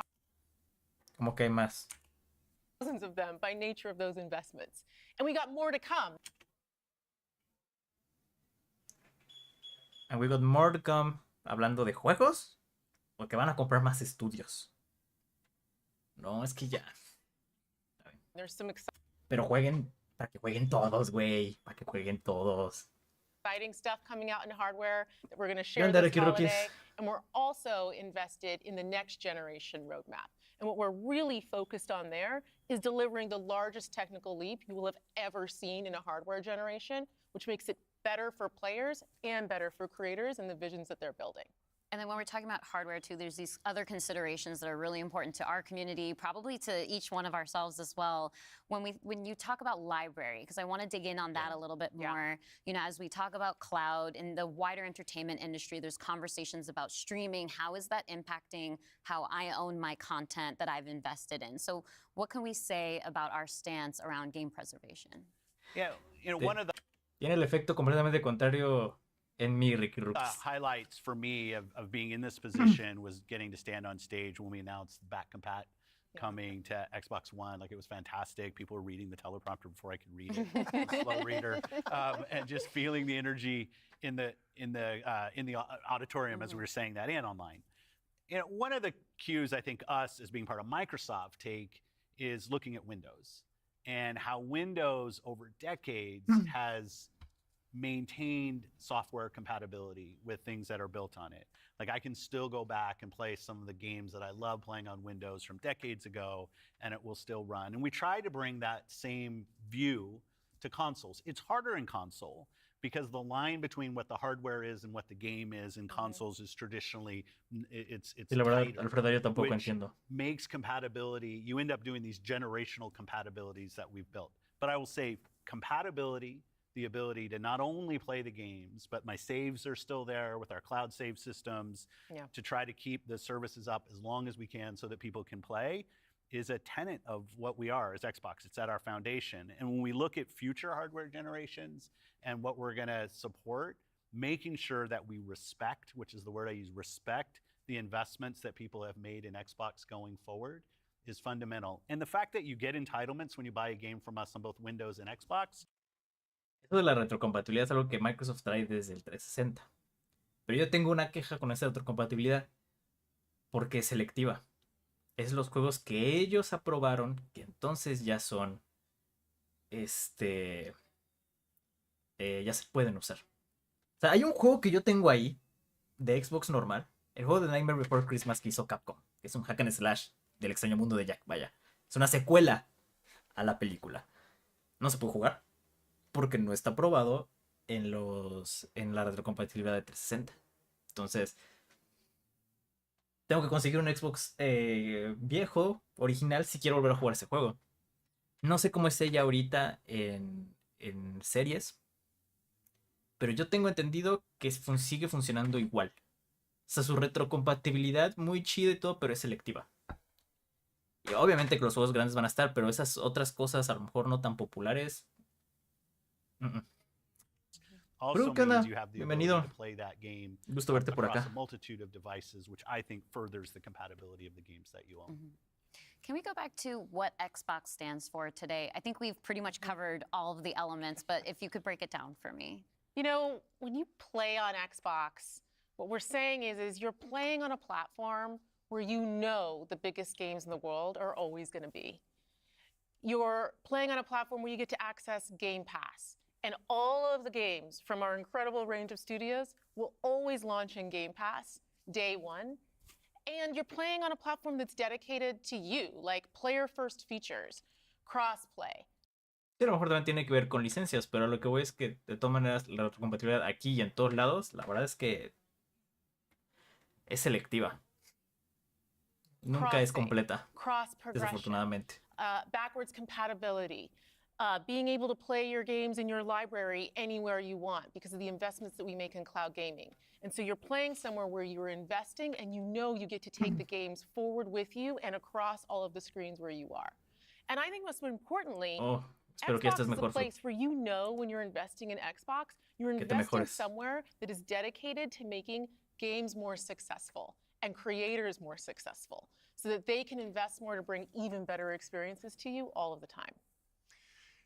¿Cómo que hay más? thousands of them by nature of those investments. And we got more to come. And we got more to come. Hablando de juegos, porque van a comprar más estudios. No, es que ya. There's some Pero jueguen, para que jueguen todos, güey. Para que jueguen todos. exciting stuff coming out in hardware that we're going to share Anda, this Ricky holiday. Rookies. And we're also invested in the next generation roadmap. And what we're really focused on there is delivering the largest technical leap you will have ever seen in a hardware generation, which makes it better for players and better for creators and the visions that they're building. And then when we're talking about hardware too, there's these other considerations that are really important to our community, probably to each one of ourselves as well. When you talk about library, because I want to dig in on that a little bit more. You know, as we talk about cloud in the wider entertainment industry, there's conversations about streaming. How is that impacting how I own my content that I've invested in? So what can we say about our stance around game preservation? Yeah, you know, one of the Tiene el efecto completamente contrario en mi Ricky Rookies. highlights for me of being in this position was getting to stand on stage when we announced back compat coming to Xbox One. Like, it was fantastic. People were reading the teleprompter before I could read it. Slow reader, and just feeling the energy in the auditorium as we were saying that, and online. You know, one of the cues I think us as being part of Microsoft take is looking at Windows. and how Windows over decades has maintained software compatibility with things that are built on it. Like I can still go back and play some of the games that I love playing on Windows from decades ago, and it will still run. And we try to bring that same view to consoles. It's harder in console because the line between what the hardware is and what the game is in consoles is traditionally it's Y la verdad, tighter, Alfredo, yo tampoco which entiendo. makes compatibility, you end up doing these generational compatibilities that we've built. But I will say compatibility, the ability to not only play the games, but my saves are still there with our cloud save systems to try to keep the services up as long as we can so that people can play, is a tenet of what we are as Xbox. It's at our foundation. And when we look at future hardware generations and what we're gonna support, making sure that we respect, which is the word I use, respect the investments that people have made in Xbox going forward is fundamental. And the fact that you get entitlements when you buy a game from us on both Windows and Xbox. Eso de la retrocompatibilidad es algo que Microsoft trae desde el 360. Pero yo tengo una queja con esa retrocompatibilidad porque es selectiva. Es los juegos que ellos aprobaron que entonces ya son ya se pueden usar. O sea, hay un juego que yo tengo ahí de Xbox normal, el juego de Nightmare Before Christmas que hizo Capcom, que es un hack and slash del extraño mundo de Jack, vaya. Es una secuela a la película. No se puede jugar porque no está aprobado en la retrocompatibilidad de 360. Entonces, tengo que conseguir un Xbox viejo, original, si quiero volver a jugar ese juego. No sé cómo esté ya ahorita en series, pero yo tengo entendido que sigue funcionando igual. O sea, su retrocompatibilidad muy chida y todo, pero es selectiva. Y obviamente que los juegos grandes van a estar, pero esas otras cosas a lo mejor no tan populares. Also ¿qué onda? means you have the ability Bienvenido. to play that game Gusto verte por across acá. a multitude of devices, which I think furthers the compatibility of the games that you own. Can we go back to what Xbox stands for today? I think we've pretty much covered all of the elements, but if you could break it down for me. You know, when you play on Xbox, what we're saying is you're playing on a platform where you know the biggest games in the world are always going to be. You're playing on a platform where you get to access Game Pass. And all of the games from our incredible range of studios will always launch in Game Pass day one. And you're playing on a platform that's dedicated to you, like player-first features, cross-play. Sí, a lo mejor también tiene que ver con licencias, pero lo que voy es que de todas maneras la retrocompatibilidad aquí y en todos lados, la verdad es que es selectiva. Nunca es completa, desafortunadamente. Backwards compatibility. Being able to play your games in your library anywhere you want because of the investments that we make in cloud gaming. And so you're playing somewhere where you're investing and you know you get to take the games forward with you and across all of the screens where you are. And I think most importantly, espero que Xbox estés mejor. is a place where you know when you're investing in Xbox, you're investing somewhere that is dedicated to making games more successful and creators more successful so that they can invest more to bring even better experiences to you all of the time.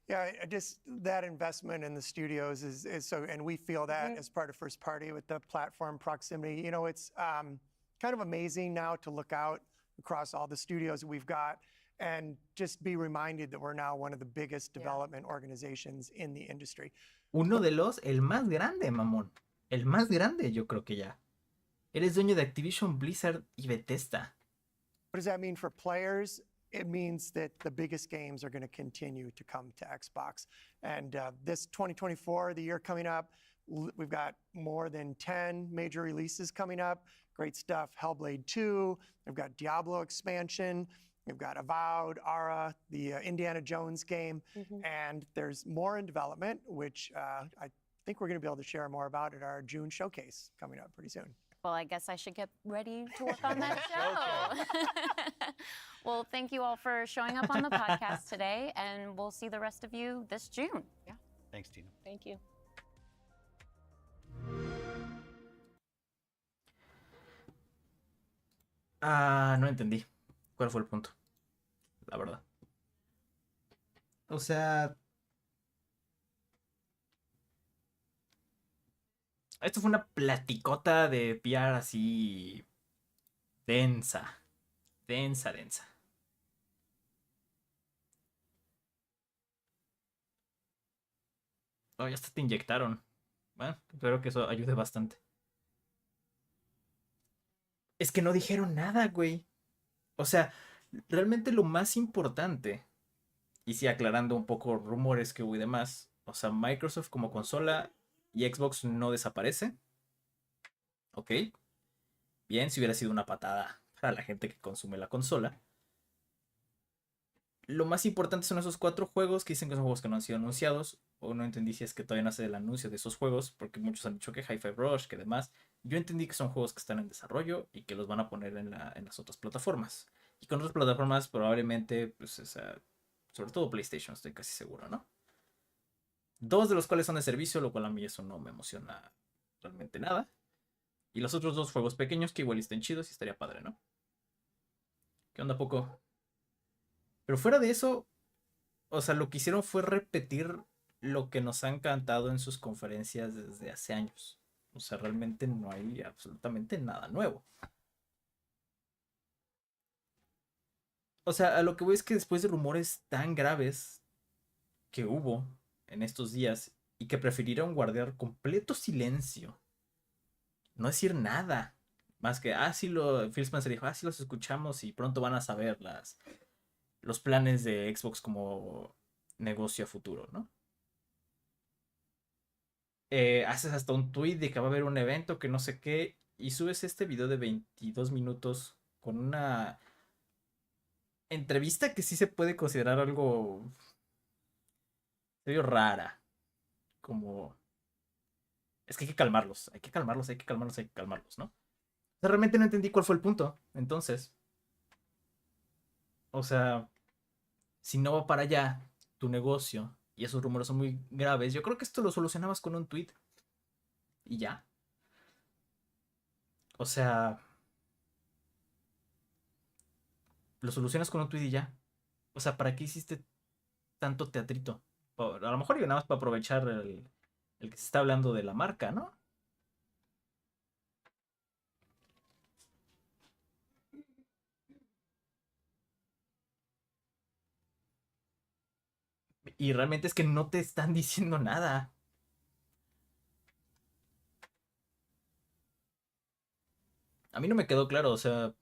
Yeah, just that investment in the studios is so, and we feel that as part of first party with the platform proximity. You know, it's kind of amazing now to look out across all the studios we've got and just be reminded that we're now one of the biggest development organizations in the industry. Uno de el más grande, mamón. El más grande, yo creo que ya. Eres dueño de Activision, Blizzard y Bethesda. What does that mean for players? It means that the biggest games are going to continue to come to Xbox. And this 2024, the year coming up, we've got more than 10 major releases coming up. Great stuff. Hellblade 2. We've got Diablo expansion. We've got Avowed, Ara, the Indiana Jones game. And there's more in development, which I think we're going to be able to share more about at our June showcase coming up pretty soon. Well, I guess I should get ready to work on that show. Well, thank you all for showing up on the podcast today, and we'll see the rest of you this June. Yeah. Thanks, Tina. Thank you. No entendí. ¿Cuál fue el punto? La verdad. O sea, esto fue una platicota de PR así densa. Densa. Oh, ya hasta te inyectaron. Bueno, espero que eso ayude bastante. Es que no dijeron nada, güey. O sea, realmente lo más importante, y sí aclarando un poco rumores que hubo y demás, o sea, Microsoft como consola y Xbox no desaparece. Ok, bien, si hubiera sido una patada para la gente que consume la consola. Lo más importante son esos 4 juegos que dicen que son juegos que no han sido anunciados. O no entendí si es que todavía no hace el anuncio de esos juegos, porque muchos han dicho que Hi-Fi Rush, que demás. Yo entendí que son juegos que están en desarrollo y que los van a poner en las otras plataformas. Y con otras plataformas probablemente, pues, o sea, sobre todo PlayStation, estoy casi seguro, ¿no? 2 de los cuales son de servicio, lo cual a mí eso no me emociona realmente nada. Y los otros 2 juegos pequeños que igual estén chidos y estaría padre, ¿no? ¿Qué onda, poco? Pero fuera de eso, o sea, lo que hicieron fue repetir lo que nos han cantado en sus conferencias desde hace años. O sea, realmente no hay absolutamente nada nuevo. O sea, a lo que voy es que después de rumores tan graves que hubo en estos días y que prefirieron guardar completo silencio, no decir nada, más que, sí, Phil Spencer dijo, sí los escuchamos y pronto van a saber los planes de Xbox como negocio a futuro, ¿no? Haces hasta un tweet de que va a haber un evento que no sé qué y subes este video de 22 minutos con una entrevista que sí se puede considerar algo medio rara, como es que hay que calmarlos, hay que calmarlos, hay que calmarlos, hay que calmarlos, ¿no? O sea, realmente no entendí cuál fue el punto, entonces, o sea, si no va para allá tu negocio y esos rumores son muy graves, yo creo que esto lo solucionabas con un tweet y ya. O sea, lo solucionas con un tweet y ya. O sea, ¿para qué hiciste tanto teatrito? A lo mejor y nada más para aprovechar el que se está hablando de la marca, ¿no? Y realmente es que no te están diciendo nada. A mí no me quedó claro, o sea,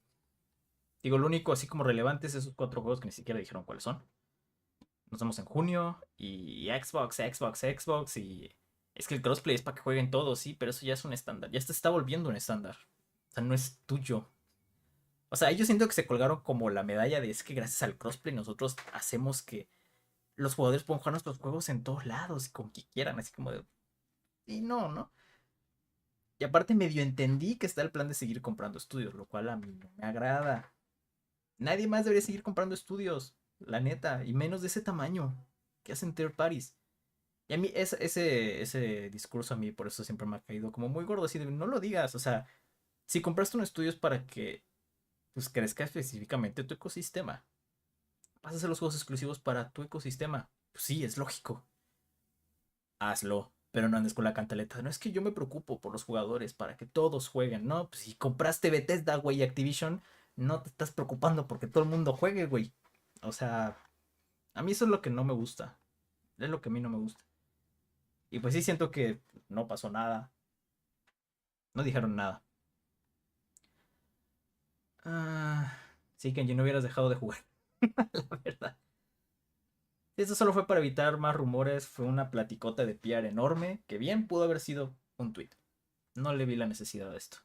digo, lo único así como relevante es esos 4 juegos que ni siquiera dijeron cuáles son. Nos vemos en junio y Xbox y es que el crossplay es para que jueguen todos, sí, pero eso ya es un estándar, ya se está volviendo un estándar. O sea, no es tuyo. O sea, ellos siento que se colgaron como la medalla de es que gracias al crossplay nosotros hacemos que los jugadores pueden jugar nuestros juegos en todos lados y con quien quieran, así como de... Y no, ¿no? Y aparte medio entendí que está el plan de seguir comprando estudios, lo cual a mí no me agrada. Nadie más debería seguir comprando estudios, la neta, y menos de ese tamaño que hacen third parties. Y a mí ese discurso a mí por eso siempre me ha caído como muy gordo, así de no lo digas, o sea, si compraste un estudio es para que pues crezca específicamente tu ecosistema. Vas a hacer los juegos exclusivos para tu ecosistema. Pues sí, es lógico. Hazlo, pero no andes con la cantaleta. No es que yo me preocupo por los jugadores para que todos jueguen, ¿no? Pues si compraste Bethesda, güey, y Activision, no te estás preocupando porque todo el mundo juegue, güey. O sea, a mí eso es lo que no me gusta. Es lo que a mí no me gusta. Y pues sí siento que no pasó nada. No dijeron nada. Ah, sí, Kenji, no hubieras dejado de jugar. La verdad. Esto solo fue para evitar más rumores. Fue una platicota de PR enorme que bien pudo haber sido un tweet. No le vi la necesidad de esto.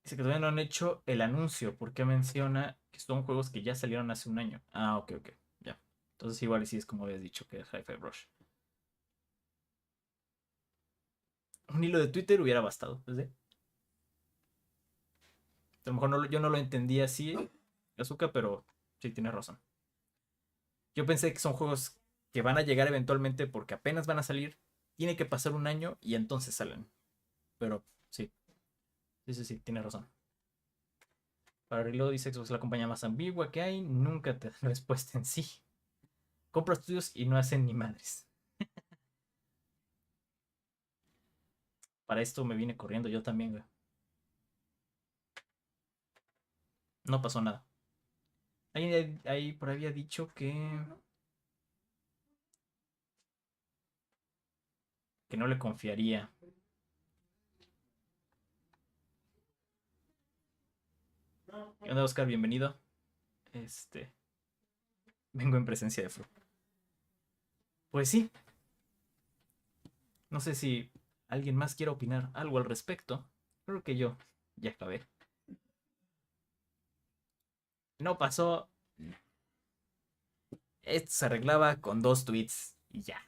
Dice que todavía no han hecho el anuncio porque menciona que son juegos que ya salieron hace un año. Ah, ok, ok, ya. Entonces igual y sí es como habías dicho que es Hi-Fi Rush. Un hilo de Twitter hubiera bastado. Pues, ¿eh? A lo mejor yo no lo entendí así, Azuka, pero sí tienes razón. Yo pensé que son juegos que van a llegar eventualmente porque apenas van a salir. Tiene que pasar un año y entonces salen. Pero sí, sí, tienes razón. Para Reload dice que es la compañía más ambigua que hay. Nunca te da respuesta en sí. Compra estudios y no hacen ni madres. Para esto me vine corriendo yo también, güey. No pasó nada. Ahí por ahí había dicho que que no le confiaría. ¿Qué onda, Oscar? Bienvenido. Vengo en presencia de Fru. Pues sí. No sé si alguien más quiere opinar algo al respecto. Creo que yo ya acabé. No pasó. Esto se arreglaba con 2 tweets y ya.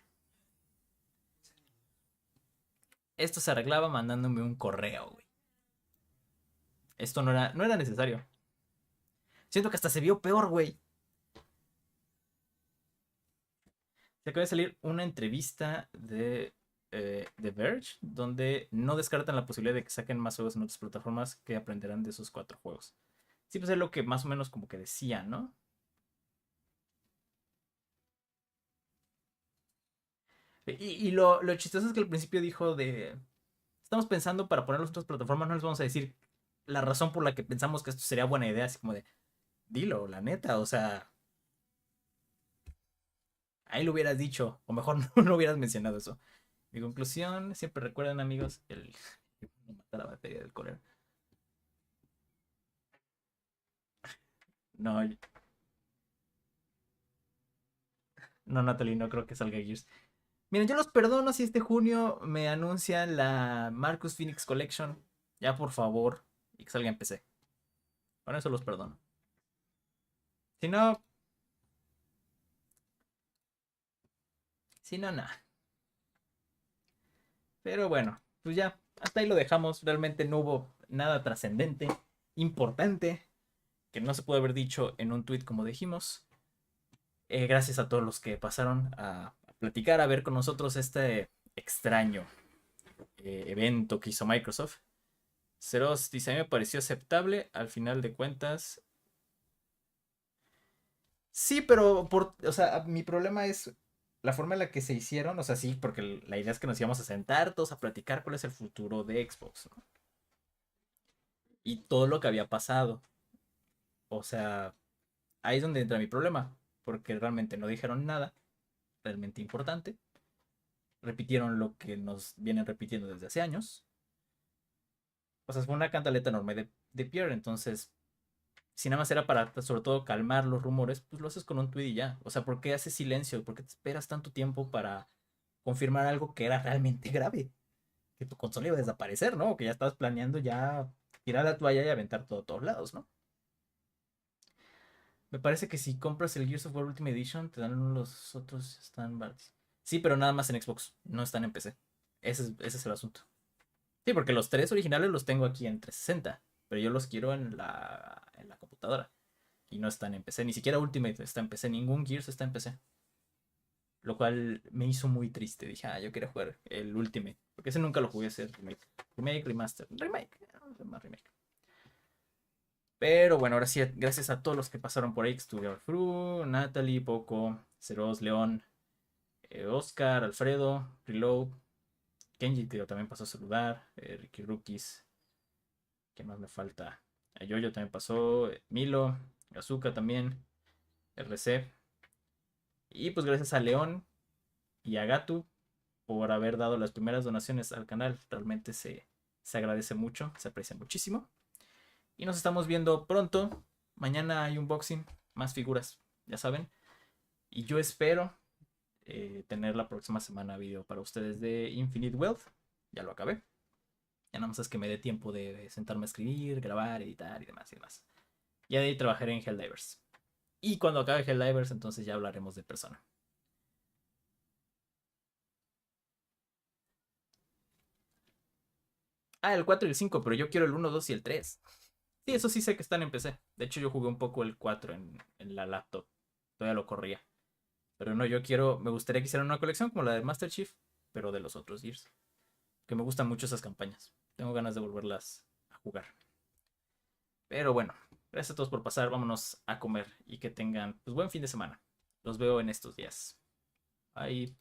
Esto se arreglaba mandándome un correo, güey. Esto no era necesario. Siento que hasta se vio peor, güey. Se acaba de salir una entrevista de The Verge, donde no descartan la posibilidad de que saquen más juegos en otras plataformas que aprenderán de esos 4 juegos. Sí, pues es lo que más o menos como que decía, ¿no? Y lo chistoso es que al principio dijo de... Estamos pensando para poner las otras plataformas, no les vamos a decir la razón por la que pensamos que esto sería buena idea, así como de... Dilo, la neta, o sea... Ahí lo hubieras dicho, o mejor no lo hubieras mencionado eso. Mi conclusión, siempre recuerden, amigos, el... No mata la batería del color. No, no, Natalie, no creo que salga Gears. Miren, yo los perdono si este junio me anuncian la Marcus Phoenix Collection. Ya, por favor. Y que salga en PC. Con eso los perdono. Si no... Si no, nada. Pero bueno, pues ya. Hasta ahí lo dejamos. Realmente no hubo nada trascendente, importante, que no se pudo haber dicho en un tweet como dijimos. Gracias a todos los que pasaron a platicar, a ver con nosotros este extraño evento que hizo Microsoft. Ceros dice, a mí me pareció aceptable, al final de cuentas. Sí, pero o sea, mi problema es la forma en la que se hicieron. O sea, sí, porque la idea es que nos íbamos a sentar todos a platicar cuál es el futuro de Xbox, ¿no? Y todo lo que había pasado. O sea, ahí es donde entra mi problema, porque realmente no dijeron nada realmente importante. Repitieron lo que nos vienen repitiendo desde hace años. O sea, fue una cantaleta enorme de Pierre. Entonces, si nada más era para, sobre todo, calmar los rumores, pues lo haces con un tweet y ya. O sea, ¿por qué haces silencio? ¿Por qué te esperas tanto tiempo para confirmar algo que era realmente grave? Que tu consola iba a desaparecer, ¿no? O que ya estabas planeando ya tirar la toalla y aventar todo a todos lados, ¿no? Me parece que si compras el Gears of War Ultimate Edition, te dan los otros están baratos. Sí, pero nada más en Xbox, no están en PC. Ese es el asunto. Sí, porque los 3 originales los tengo aquí en 360, pero yo los quiero en la computadora. Y no están en PC, ni siquiera Ultimate está en PC, ningún Gears está en PC. Lo cual me hizo muy triste. Dije, yo quiero jugar el Ultimate, porque ese nunca lo jugué a hacer remake. Remake, remaster, remake, más remake. Pero bueno, ahora sí, gracias a todos los que pasaron por ahí. Estuve Fru, Natalie, Poco, Ceros, León, Oscar, Alfredo, Reload, Kenji, que también pasó a saludar, Ricky Rookies, ¿qué más me falta? Yoyo también pasó, Milo, Azuka también, RC. Y pues gracias a León y a Gatu por haber dado las primeras donaciones al canal. Realmente se agradece mucho, se aprecia muchísimo. Y nos estamos viendo pronto. Mañana hay unboxing, más figuras, ya saben. Y yo espero tener la próxima semana video para ustedes de Infinite Wealth. Ya lo acabé. Ya nada más es que me dé tiempo de sentarme a escribir, grabar, editar y demás y demás. Ya de ahí trabajaré en Helldivers. Y cuando acabe Helldivers, entonces ya hablaremos de Persona. El 4 y el 5, pero yo quiero el 1, 2 y el 3. Sí, eso sí sé que están en PC. De hecho, yo jugué un poco el 4 en la laptop. Todavía lo corría. Pero no, me gustaría que hicieran una colección como la de Master Chief, pero de los otros Gears. Que me gustan mucho esas campañas. Tengo ganas de volverlas a jugar. Pero bueno, gracias a todos por pasar. Vámonos a comer y que tengan pues buen fin de semana. Los veo en estos días. Bye.